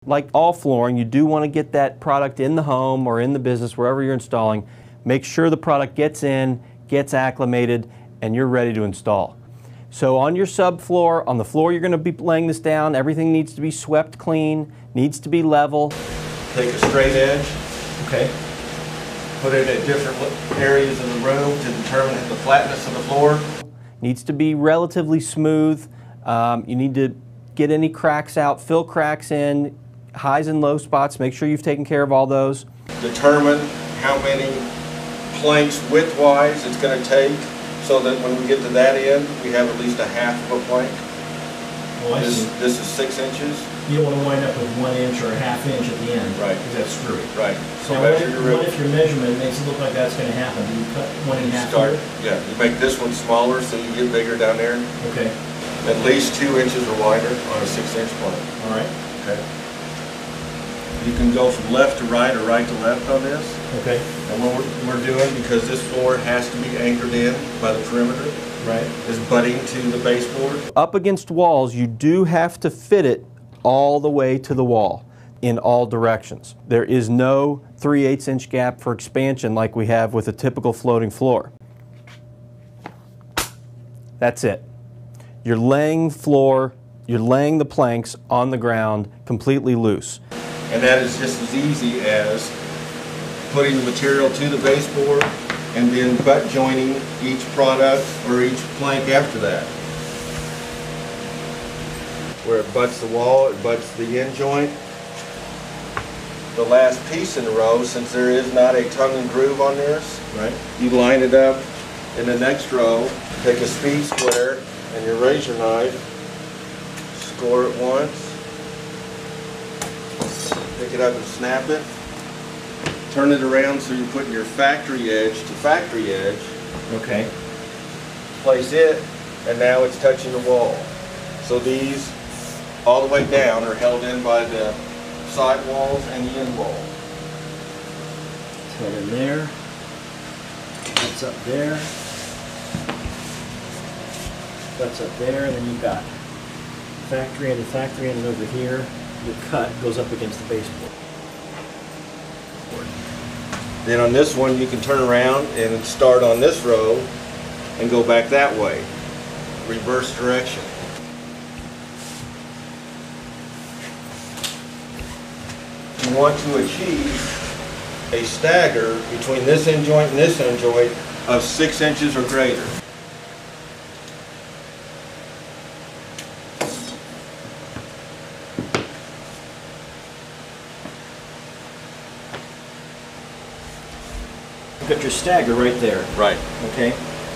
Like all flooring, you do want to get that product in the home or in the business, wherever you're installing. Make sure the product gets in, gets acclimated, and you're ready to install. So on your subfloor, on the floor you're going to be laying this down, everything needs to be swept clean, needs to be level. Take a straight edge. Okay. Put it at different areas of the room to determine the flatness of the floor. Needs to be relatively smooth. You need to get any cracks out, fill cracks in, highs and low spots, make sure you've taken care of all those. Determine how many planks widthwise it's going to take so that when we get to that end, we have at least a half of a plank. Oh, this is 6 inches. You don't want to wind up with 1 inch or a half inch at the end. Right. Because that's screwy. Right. So now, what if your measurement makes it look like that's going to happen? Do you cut 1 and a half here? Yeah, you make this one smaller so you get bigger down there. Okay. At least 2 inches or wider on a 6-inch plank. All right. Okay. You can go from left to right or right to left on this. Okay. And what we're doing, because this floor has to be anchored in by the perimeter, right, is butting to the baseboard. Up against walls, you do have to fit it all the way to the wall in all directions. There is no 3/8 inch gap for expansion like we have with a typical floating floor. That's it. You're laying the planks on the ground completely loose. And that is just as easy as putting the material to the baseboard and then butt joining each product or each plank after that. Where it butts the wall, it butts the end joint. The last piece in the row, since there is not a tongue and groove on this, right, you line it up in the next row, take a speed square and your razor knife, score it once, pick it up and snap it, turn it around so you're putting your factory edge to factory edge. Okay. Place it, and now it's touching the wall. So these, all the way down, are held in by the side walls and the end wall. Head in there. That's up there. That's up there, and then you've got factory end over here. Your cut goes up against the baseboard. Then on this one you can turn around and start on this row and go back that way. Reverse direction. You want to achieve a stagger between this end joint and this end joint of 6 inches or greater. You've got your stagger right there. Right. Okay.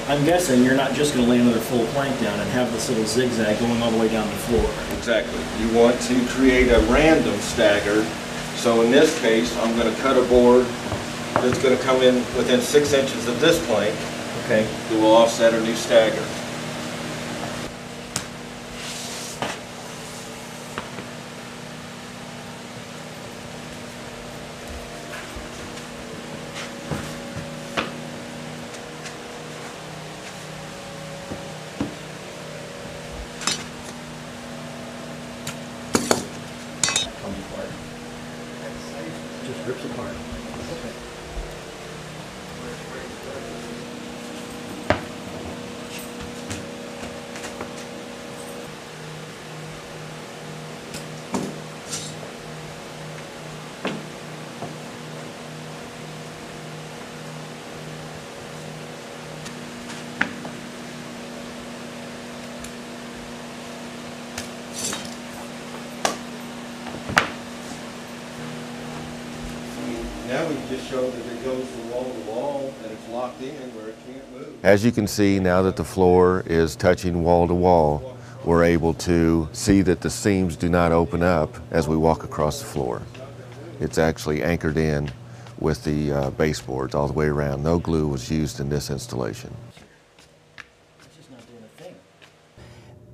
I'm guessing you're not just going to lay another full plank down and have this little zigzag going all the way down the floor. Exactly. You want to create a random stagger. So in this case, I'm going to cut a board that's going to come in within 6 inches of this plank. Okay. It will offset a new stagger. Just rips apart. Okay. Now we just showed that it goes from wall to wall and it's locked in where it can't move. As you can see, now that the floor is touching wall to wall, we're able to see that the seams do not open up as we walk across the floor. It's actually anchored in with the baseboards all the way around. No glue was used in this installation.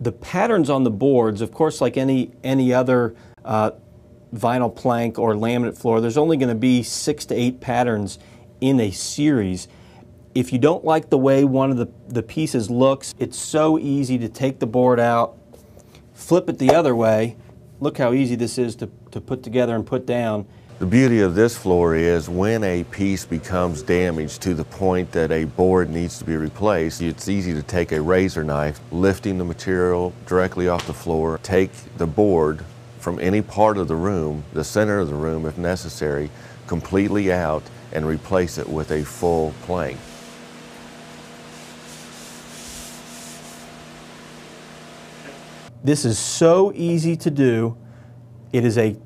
The patterns on the boards, of course, like any other vinyl plank or laminate floor, there's only going to be 6 to 8 patterns in a series. If you don't like the way one of the pieces looks, it's so easy to take the board out, flip it the other way. Look how easy this is to to put together and put down. The beauty of this floor is when a piece becomes damaged to the point that a board needs to be replaced, it's easy to take a razor knife, lifting the material directly off the floor, take the board from any part of the room, the center of the room if necessary, completely out and replace it with a full plank. This is so easy to do. It is a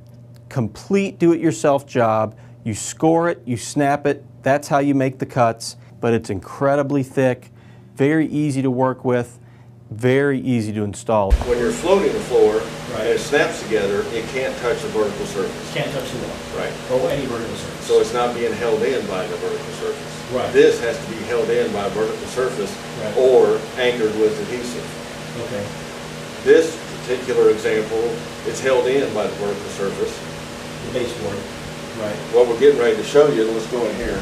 complete do-it-yourself job. You score it, you snap it, that's how you make the cuts, but it's incredibly thick, very easy to work with, very easy to install. When you're floating the floor and it snaps together, it can't touch the vertical surface. Can't touch the wall. Right. Or any vertical surface. So it's not being held in by the vertical surface. Right. This has to be held in by a vertical surface or anchored with adhesive. Okay. This particular example, it's held in by the vertical surface. The baseboard. Right. What we're getting ready to show you, let's go in here.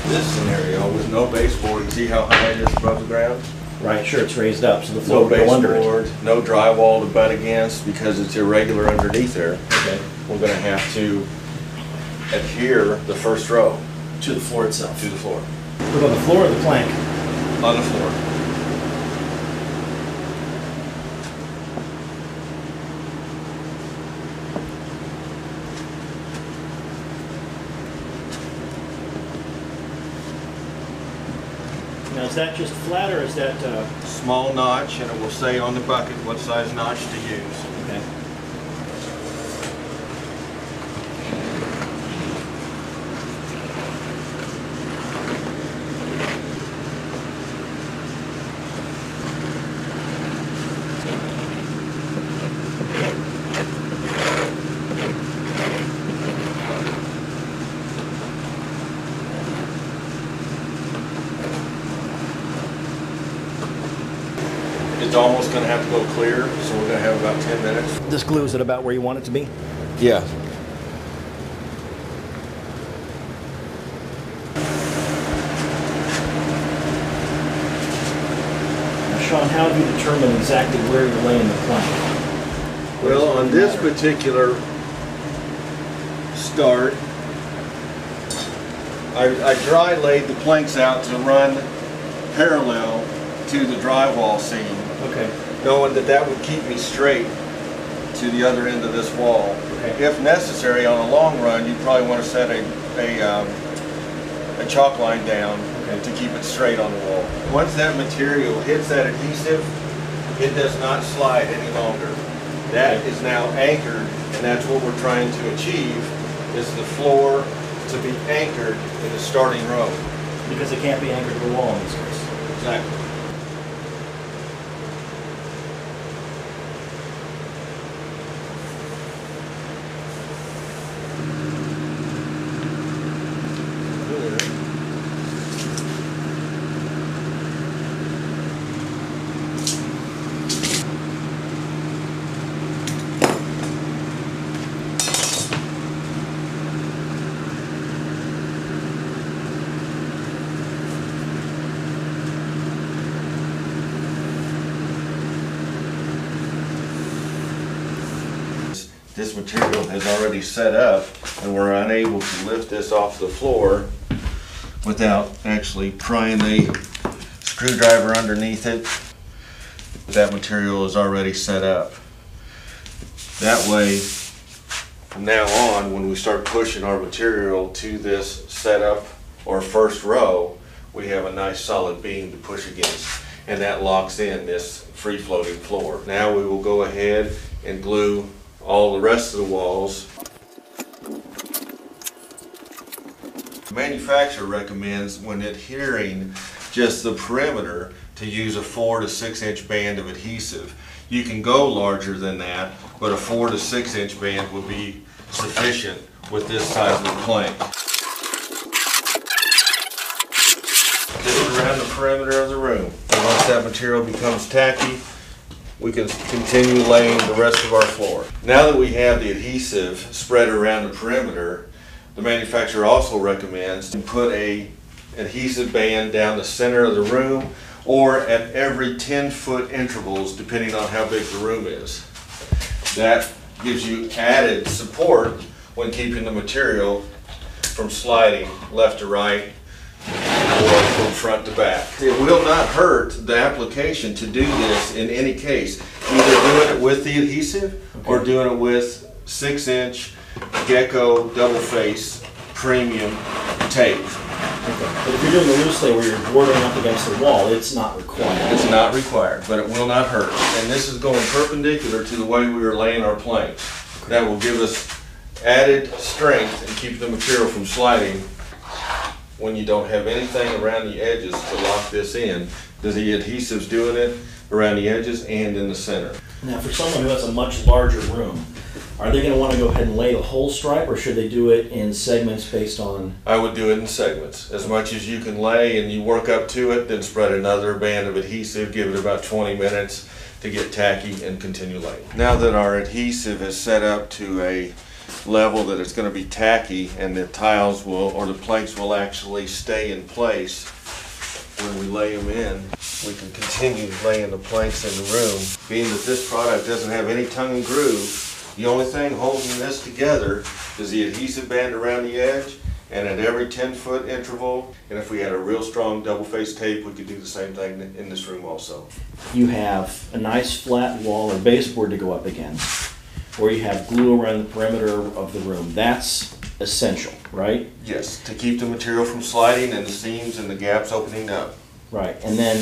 This scenario with no baseboard, you see how high it is above the ground? Right, sure, it's raised up, so the floor No will go under it. baseboard, no drywall to butt against because it's irregular underneath there. Okay. We're going to have to adhere the first row To the floor itself. to the floor. Put on the floor or the plank? On the floor. Now, is that just flat or is that, Small notch, and it will say on the bucket what size notch to use. okay. It's almost going to have to go clear, so we're going to have about 10 minutes. This glues it about where you want it to be? Yeah. Now, Sean, how have you determined exactly where you're laying the plank? Well, on this particular start, I dry laid the planks out to run parallel to the drywall seam, Okay. knowing that that would keep me straight to the other end of this wall. Okay. If necessary, on a long run, you probably want to set a chalk line down to keep it straight on the wall. Once that material hits that adhesive, it does not slide any longer. That is now anchored, and that's what we're trying to achieve, is the floor to be anchored in the starting row. Because it can't be anchored to the wall in this case. Exactly. This material has already set up, and we're unable to lift this off the floor without actually prying the screwdriver underneath it. That material is already set up. That way, from now on, when we start pushing our material to this setup or first row, we have a nice solid beam to push against, and that locks in this free-floating floor. Now we will go ahead and glue all the rest of the walls. The manufacturer recommends, when adhering just the perimeter, to use a 4 to 6 inch band of adhesive. You can go larger than that, but a 4 to 6 inch band would be sufficient with this size of the plank. This is around the perimeter of the room. And once that material becomes tacky, we can continue laying the rest of our floor. Now that we have the adhesive spread around the perimeter, the manufacturer also recommends to put a adhesive band down the center of the room or at every 10-foot intervals, depending on how big the room is. That gives you added support when keeping the material from sliding left to right or from front to back. It will not hurt the application to do this in any case, either doing it with the adhesive or doing it with 6-inch Gecko double face premium tape. But if you're doing the loose lay where you're bordering up against the wall, it's not required. It's not required, but it will not hurt. And this is going perpendicular to the way we are laying our planks. That will give us added strength and keep the material from sliding when you don't have anything around the edges to lock this in. The adhesive's doing it around the edges and in the center. Now for someone who has a much larger room, are they going to want to go ahead and lay the whole stripe, or should they do it in segments based on? I would do it in segments. As much as you can lay and you work up to it, then spread another band of adhesive, give it about 20 minutes to get tacky and continue laying. Now that our adhesive is set up to a level that it's going to be tacky and the tiles will, or the planks will actually stay in place when we lay them in, we can continue laying the planks in the room. Being that this product doesn't have any tongue and groove, the only thing holding this together is the adhesive band around the edge, and at every 10-foot interval, and if we had a real strong double-faced tape, we could do the same thing in this room also. You have a nice flat wall or baseboard to go up against, or you have glue around the perimeter of the room. That's essential, right? Yes, to keep the material from sliding and the seams and the gaps opening up. Right, and then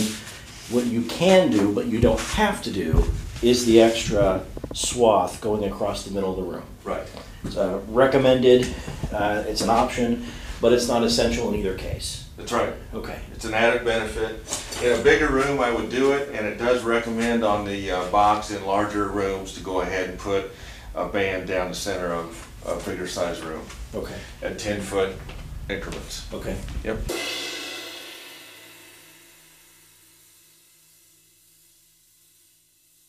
what you can do, but you don't have to do, is the extra swath going across the middle of the room. Right. It's recommended, it's an option, but it's not essential in either case. That's right. Okay. It's an added benefit. In a bigger room, I would do it, and it does recommend on the box in larger rooms to go ahead and put a band down the center of a bigger size room. Okay. At 10-foot increments. Okay. Yep.